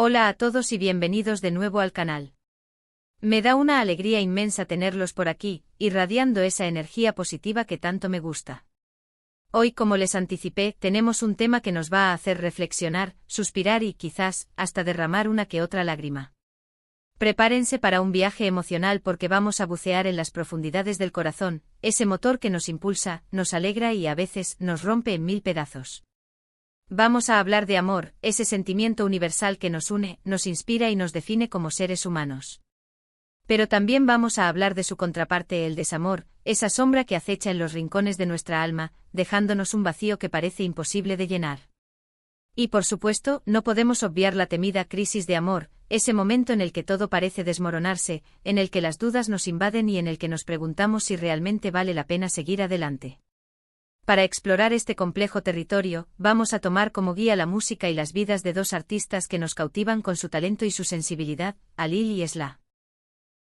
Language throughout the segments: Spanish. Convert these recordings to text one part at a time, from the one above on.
Hola a todos y bienvenidos de nuevo al canal. Me da una alegría inmensa tenerlos por aquí, irradiando esa energía positiva que tanto me gusta. Hoy, como les anticipé, tenemos un tema que nos va a hacer reflexionar, suspirar y, quizás, hasta derramar una que otra lágrima. Prepárense para un viaje emocional porque vamos a bucear en las profundidades del corazón, ese motor que nos impulsa, nos alegra y a veces nos rompe en mil pedazos. Vamos a hablar de amor, ese sentimiento universal que nos une, nos inspira y nos define como seres humanos. Pero también vamos a hablar de su contraparte, el desamor, esa sombra que acecha en los rincones de nuestra alma, dejándonos un vacío que parece imposible de llenar. Y por supuesto, no podemos obviar la temida crisis de amor, ese momento en el que todo parece desmoronarse, en el que las dudas nos invaden y en el que nos preguntamos si realmente vale la pena seguir adelante. Para explorar este complejo territorio, vamos a tomar como guía la música y las vidas de dos artistas que nos cautivan con su talento y su sensibilidad, Alil y Esla.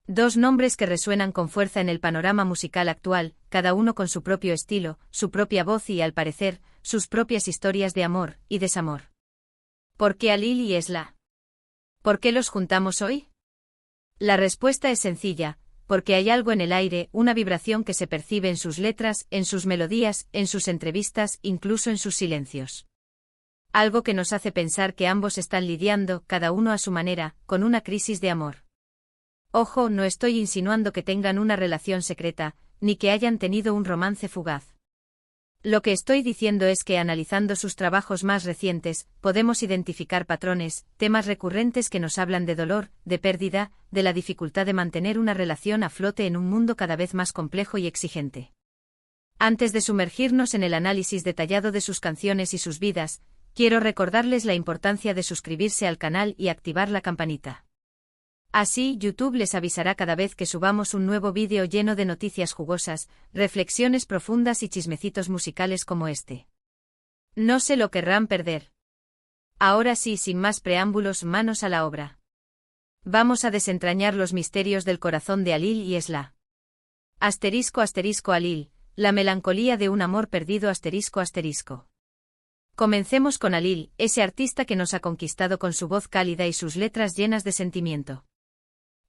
Dos nombres que resuenan con fuerza en el panorama musical actual, cada uno con su propio estilo, su propia voz y, al parecer, sus propias historias de amor y desamor. ¿Por qué Alil y Esla? ¿Por qué los juntamos hoy? La respuesta es sencilla. Porque hay algo en el aire, una vibración que se percibe en sus letras, en sus melodías, en sus entrevistas, incluso en sus silencios. Algo que nos hace pensar que ambos están lidiando, cada uno a su manera, con una crisis de amor. Ojo, no estoy insinuando que tengan una relación secreta, ni que hayan tenido un romance fugaz. Lo que estoy diciendo es que analizando sus trabajos más recientes, podemos identificar patrones, temas recurrentes que nos hablan de dolor, de pérdida, de la dificultad de mantener una relación a flote en un mundo cada vez más complejo y exigente. Antes de sumergirnos en el análisis detallado de sus canciones y sus vidas, quiero recordarles la importancia de suscribirse al canal y activar la campanita. Así, YouTube les avisará cada vez que subamos un nuevo vídeo lleno de noticias jugosas, reflexiones profundas y chismecitos musicales como este. No se lo querrán perder. Ahora sí, sin más preámbulos, manos a la obra. Vamos a desentrañar los misterios del corazón de Alil y Esla. *** Alil, la melancolía de un amor perdido ***. Comencemos con Alil, ese artista que nos ha conquistado con su voz cálida y sus letras llenas de sentimiento.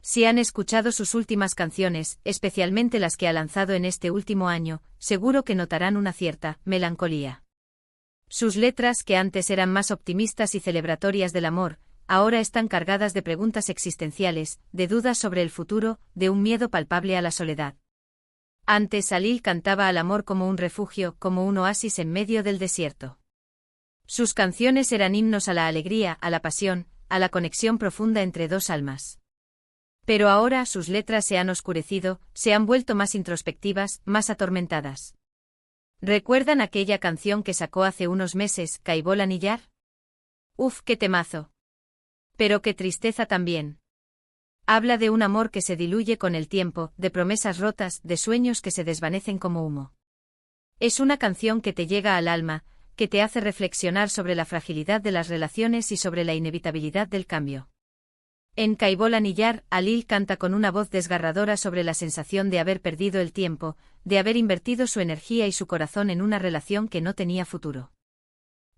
Si han escuchado sus últimas canciones, especialmente las que ha lanzado en este último año, seguro que notarán una cierta melancolía. Sus letras, que antes eran más optimistas y celebratorias del amor, ahora están cargadas de preguntas existenciales, de dudas sobre el futuro, de un miedo palpable a la soledad. Antes Alil cantaba al amor como un refugio, como un oasis en medio del desierto. Sus canciones eran himnos a la alegría, a la pasión, a la conexión profunda entre dos almas. Pero ahora sus letras se han oscurecido, se han vuelto más introspectivas, más atormentadas. ¿Recuerdan aquella canción que sacó hace unos meses, Kaibola Niyar? ¡Uf, qué temazo! Pero qué tristeza también. Habla de un amor que se diluye con el tiempo, de promesas rotas, de sueños que se desvanecen como humo. Es una canción que te llega al alma, que te hace reflexionar sobre la fragilidad de las relaciones y sobre la inevitabilidad del cambio. En Kaibola Niyar, Alil canta con una voz desgarradora sobre la sensación de haber perdido el tiempo, de haber invertido su energía y su corazón en una relación que no tenía futuro.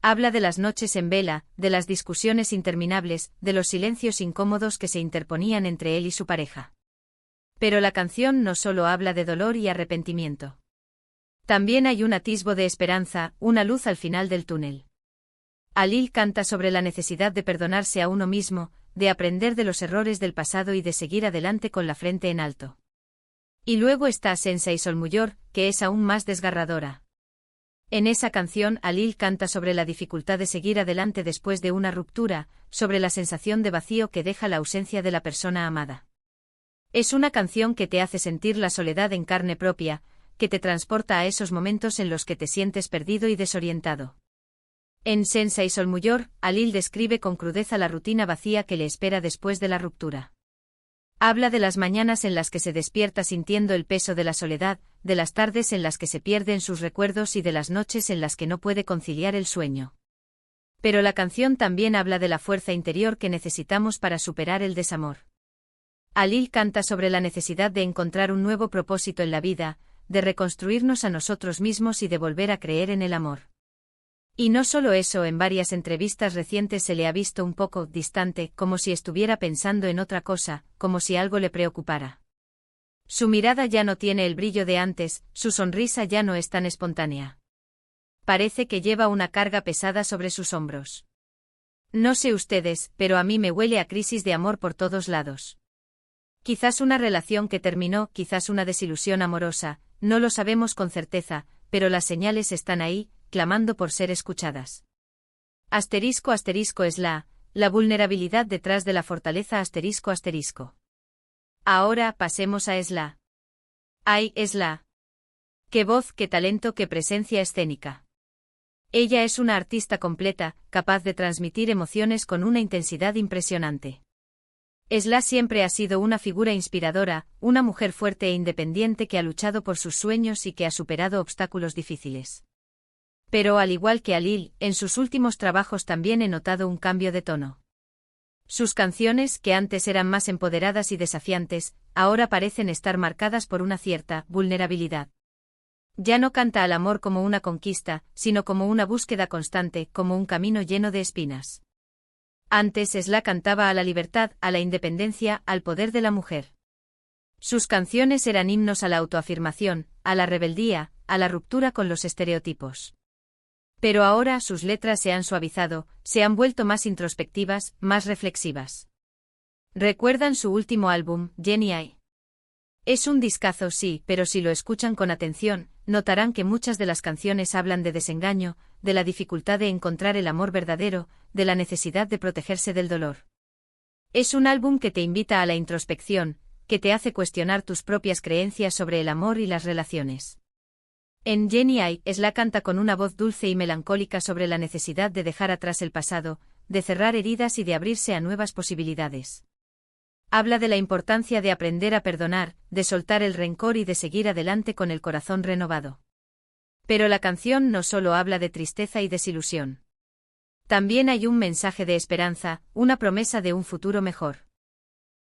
Habla de las noches en vela, de las discusiones interminables, de los silencios incómodos que se interponían entre él y su pareja. Pero la canción no solo habla de dolor y arrepentimiento. También hay un atisbo de esperanza, una luz al final del túnel. Alil canta sobre la necesidad de perdonarse a uno mismo, de aprender de los errores del pasado y de seguir adelante con la frente en alto. Y luego está Sensa y Solmuyor, que es aún más desgarradora. En esa canción Alil canta sobre la dificultad de seguir adelante después de una ruptura, sobre la sensación de vacío que deja la ausencia de la persona amada. Es una canción que te hace sentir la soledad en carne propia, que te transporta a esos momentos en los que te sientes perdido y desorientado. En Sensa y Solmuyor, Alil describe con crudeza la rutina vacía que le espera después de la ruptura. Habla de las mañanas en las que se despierta sintiendo el peso de la soledad, de las tardes en las que se pierde en sus recuerdos y de las noches en las que no puede conciliar el sueño. Pero la canción también habla de la fuerza interior que necesitamos para superar el desamor. Alil canta sobre la necesidad de encontrar un nuevo propósito en la vida, de reconstruirnos a nosotros mismos y de volver a creer en el amor. Y no solo eso, en varias entrevistas recientes se le ha visto un poco distante, como si estuviera pensando en otra cosa, como si algo le preocupara. Su mirada ya no tiene el brillo de antes, su sonrisa ya no es tan espontánea. Parece que lleva una carga pesada sobre sus hombros. No sé ustedes, pero a mí me huele a crisis de amor por todos lados. Quizás una relación que terminó, quizás una desilusión amorosa, no lo sabemos con certeza, pero las señales están ahí, clamando por ser escuchadas. Asterisco asterisco es la vulnerabilidad detrás de la fortaleza asterisco asterisco. Ahora pasemos a Esla. ¡Ay, Esla! ¡Qué voz, qué talento, qué presencia escénica! Ella es una artista completa, capaz de transmitir emociones con una intensidad impresionante. Esla siempre ha sido una figura inspiradora, una mujer fuerte e independiente que ha luchado por sus sueños y que ha superado obstáculos difíciles. Pero al igual que Alil, en sus últimos trabajos también he notado un cambio de tono. Sus canciones, que antes eran más empoderadas y desafiantes, ahora parecen estar marcadas por una cierta vulnerabilidad. Ya no canta al amor como una conquista, sino como una búsqueda constante, como un camino lleno de espinas. Antes Esla cantaba a la libertad, a la independencia, al poder de la mujer. Sus canciones eran himnos a la autoafirmación, a la rebeldía, a la ruptura con los estereotipos. Pero ahora sus letras se han suavizado, se han vuelto más introspectivas, más reflexivas. ¿Recuerdan su último álbum, Jenny I? Es un discazo, sí, pero si lo escuchan con atención, notarán que muchas de las canciones hablan de desengaño, de la dificultad de encontrar el amor verdadero, de la necesidad de protegerse del dolor. Es un álbum que te invita a la introspección, que te hace cuestionar tus propias creencias sobre el amor y las relaciones. En Jenny I, Esla canta con una voz dulce y melancólica sobre la necesidad de dejar atrás el pasado, de cerrar heridas y de abrirse a nuevas posibilidades. Habla de la importancia de aprender a perdonar, de soltar el rencor y de seguir adelante con el corazón renovado. Pero la canción no solo habla de tristeza y desilusión. También hay un mensaje de esperanza, una promesa de un futuro mejor.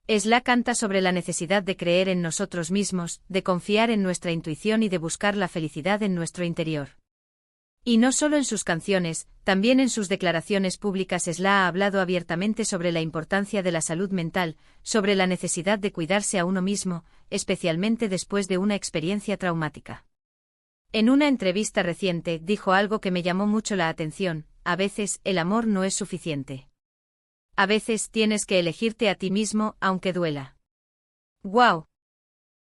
Esla canta sobre la necesidad de creer en nosotros mismos, de confiar en nuestra intuición y de buscar la felicidad en nuestro interior. Y no solo en sus canciones, también en sus declaraciones públicas Esla ha hablado abiertamente sobre la importancia de la salud mental, sobre la necesidad de cuidarse a uno mismo, especialmente después de una experiencia traumática. En una entrevista reciente dijo algo que me llamó mucho la atención: a veces el amor no es suficiente. A veces tienes que elegirte a ti mismo, aunque duela. ¡Guau!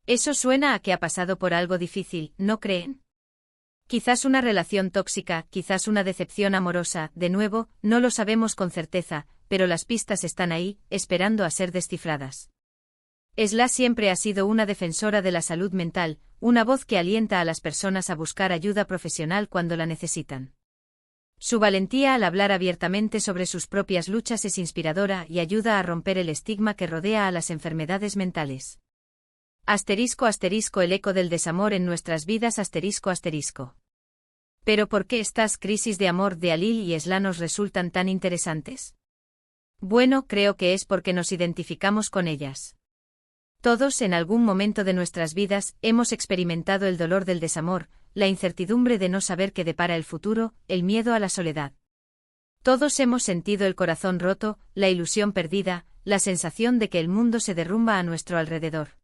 Eso suena a que ha pasado por algo difícil, ¿no creen? Quizás una relación tóxica, quizás una decepción amorosa, de nuevo, no lo sabemos con certeza, pero las pistas están ahí, esperando a ser descifradas. Esla siempre ha sido una defensora de la salud mental, una voz que alienta a las personas a buscar ayuda profesional cuando la necesitan. Su valentía al hablar abiertamente sobre sus propias luchas es inspiradora y ayuda a romper el estigma que rodea a las enfermedades mentales. Asterisco asterisco el eco del desamor en nuestras vidas asterisco asterisco. ¿Pero por qué estas crisis de amor de Alil y Esla nos resultan tan interesantes? Bueno, creo que es porque nos identificamos con ellas. Todos en algún momento de nuestras vidas hemos experimentado el dolor del desamor, la incertidumbre de no saber qué depara el futuro, el miedo a la soledad. Todos hemos sentido el corazón roto, la ilusión perdida, la sensación de que el mundo se derrumba a nuestro alrededor.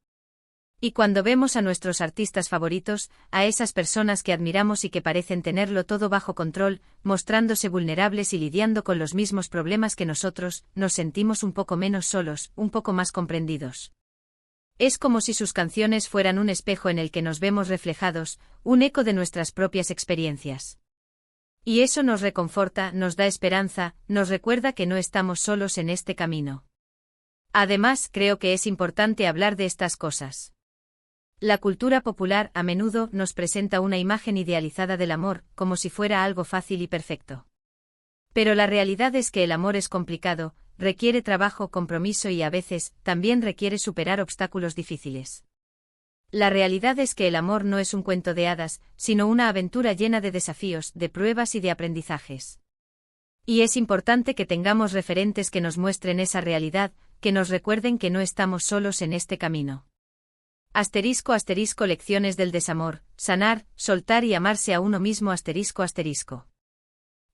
Y cuando vemos a nuestros artistas favoritos, a esas personas que admiramos y que parecen tenerlo todo bajo control, mostrándose vulnerables y lidiando con los mismos problemas que nosotros, nos sentimos un poco menos solos, un poco más comprendidos. Es como si sus canciones fueran un espejo en el que nos vemos reflejados, un eco de nuestras propias experiencias. Y eso nos reconforta, nos da esperanza, nos recuerda que no estamos solos en este camino. Además, creo que es importante hablar de estas cosas. La cultura popular a menudo nos presenta una imagen idealizada del amor, como si fuera algo fácil y perfecto. Pero la realidad es que el amor es complicado, requiere trabajo, compromiso y a veces, también requiere superar obstáculos difíciles. La realidad es que el amor no es un cuento de hadas, sino una aventura llena de desafíos, de pruebas y de aprendizajes. Y es importante que tengamos referentes que nos muestren esa realidad, que nos recuerden que no estamos solos en este camino. Asterisco asterisco lecciones del desamor, sanar, soltar y amarse a uno mismo asterisco asterisco.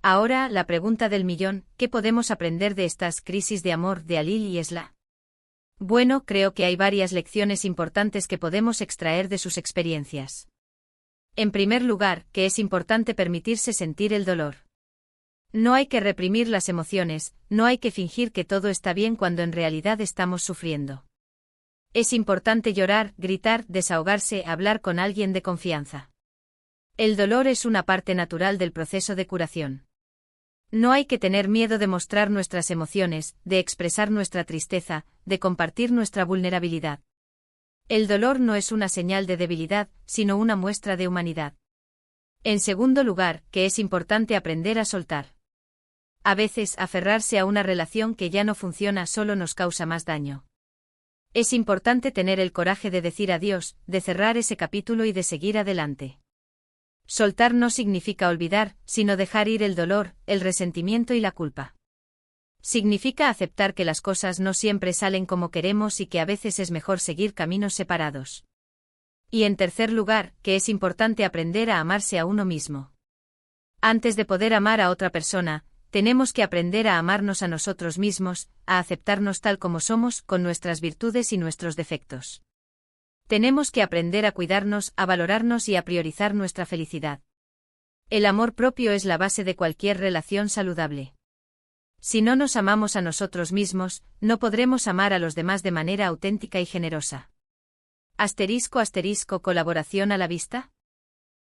Ahora, la pregunta del millón, ¿qué podemos aprender de estas crisis de amor de Alil y Esla? Bueno, creo que hay varias lecciones importantes que podemos extraer de sus experiencias. En primer lugar, que es importante permitirse sentir el dolor. No hay que reprimir las emociones, no hay que fingir que todo está bien cuando en realidad estamos sufriendo. Es importante llorar, gritar, desahogarse, hablar con alguien de confianza. El dolor es una parte natural del proceso de curación. No hay que tener miedo de mostrar nuestras emociones, de expresar nuestra tristeza, de compartir nuestra vulnerabilidad. El dolor no es una señal de debilidad, sino una muestra de humanidad. En segundo lugar, que es importante aprender a soltar. A veces, aferrarse a una relación que ya no funciona solo nos causa más daño. Es importante tener el coraje de decir adiós, de cerrar ese capítulo y de seguir adelante. Soltar no significa olvidar, sino dejar ir el dolor, el resentimiento y la culpa. Significa aceptar que las cosas no siempre salen como queremos y que a veces es mejor seguir caminos separados. Y en tercer lugar, que es importante aprender a amarse a uno mismo. Antes de poder amar a otra persona, tenemos que aprender a amarnos a nosotros mismos, a aceptarnos tal como somos, con nuestras virtudes y nuestros defectos. Tenemos que aprender a cuidarnos, a valorarnos y a priorizar nuestra felicidad. El amor propio es la base de cualquier relación saludable. Si no nos amamos a nosotros mismos, no podremos amar a los demás de manera auténtica y generosa. *** Colaboración a la vista.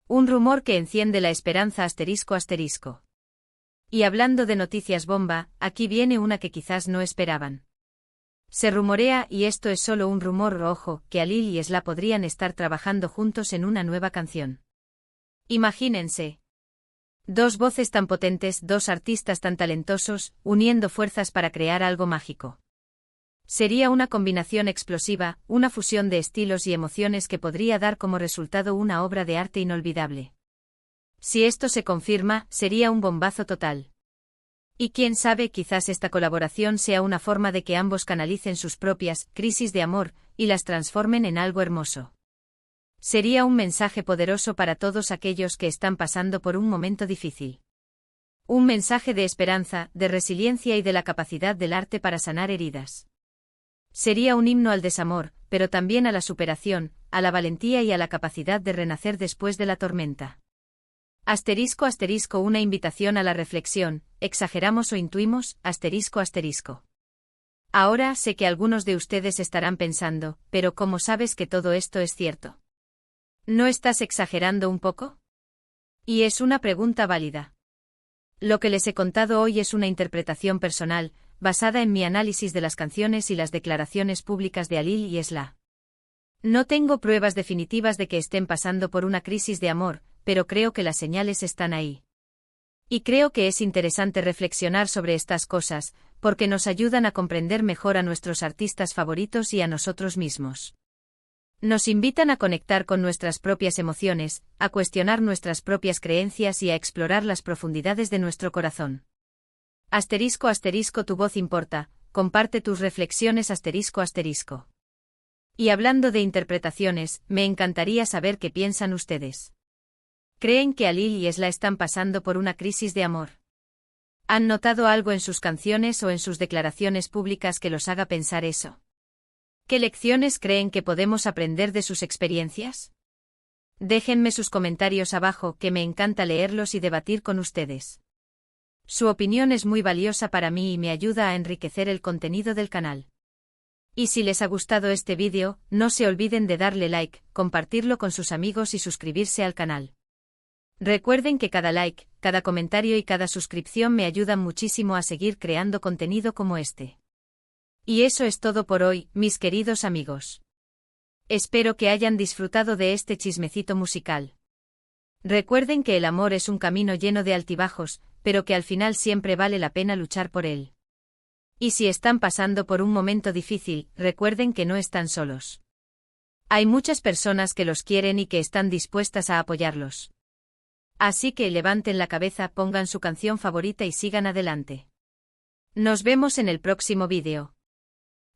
Un rumor que enciende la esperanza ***. Y hablando de noticias bomba, aquí viene una que quizás no esperaban. Se rumorea, y esto es solo un rumor, ojo, que Alil y Esla podrían estar trabajando juntos en una nueva canción. Imagínense. Dos voces tan potentes, dos artistas tan talentosos, uniendo fuerzas para crear algo mágico. Sería una combinación explosiva, una fusión de estilos y emociones que podría dar como resultado una obra de arte inolvidable. Si esto se confirma, sería un bombazo total. Y quién sabe, quizás esta colaboración sea una forma de que ambos canalicen sus propias crisis de amor y las transformen en algo hermoso. Sería un mensaje poderoso para todos aquellos que están pasando por un momento difícil. Un mensaje de esperanza, de resiliencia y de la capacidad del arte para sanar heridas. Sería un himno al desamor, pero también a la superación, a la valentía y a la capacidad de renacer después de la tormenta. *** Una invitación a la reflexión, ¿exageramos o intuimos? ***. Ahora sé que algunos de ustedes estarán pensando, pero ¿cómo sabes que todo esto es cierto? ¿No estás exagerando un poco? Y es una pregunta válida. Lo que les he contado hoy es una interpretación personal, basada en mi análisis de las canciones y las declaraciones públicas de Alil y Esla. No tengo pruebas definitivas de que estén pasando por una crisis de amor, pero creo que las señales están ahí. Y creo que es interesante reflexionar sobre estas cosas, porque nos ayudan a comprender mejor a nuestros artistas favoritos y a nosotros mismos. Nos invitan a conectar con nuestras propias emociones, a cuestionar nuestras propias creencias y a explorar las profundidades de nuestro corazón. ***, tu voz importa, comparte tus reflexiones ***. Y hablando de interpretaciones, me encantaría saber qué piensan ustedes. ¿Creen que Alil y Esla están pasando por una crisis de amor? ¿Han notado algo en sus canciones o en sus declaraciones públicas que los haga pensar eso? ¿Qué lecciones creen que podemos aprender de sus experiencias? Déjenme sus comentarios abajo, que me encanta leerlos y debatir con ustedes. Su opinión es muy valiosa para mí y me ayuda a enriquecer el contenido del canal. Y si les ha gustado este vídeo, no se olviden de darle like, compartirlo con sus amigos y suscribirse al canal. Recuerden que cada like, cada comentario y cada suscripción me ayudan muchísimo a seguir creando contenido como este. Y eso es todo por hoy, mis queridos amigos. Espero que hayan disfrutado de este chismecito musical. Recuerden que el amor es un camino lleno de altibajos, pero que al final siempre vale la pena luchar por él. Y si están pasando por un momento difícil, recuerden que no están solos. Hay muchas personas que los quieren y que están dispuestas a apoyarlos. Así que levanten la cabeza, pongan su canción favorita y sigan adelante. Nos vemos en el próximo vídeo.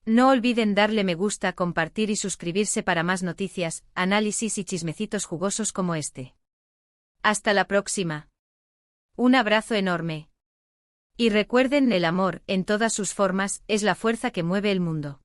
No olviden darle me gusta, compartir y suscribirse para más noticias, análisis y chismecitos jugosos como este. Hasta la próxima. Un abrazo enorme. Y recuerden, el amor, en todas sus formas, es la fuerza que mueve el mundo.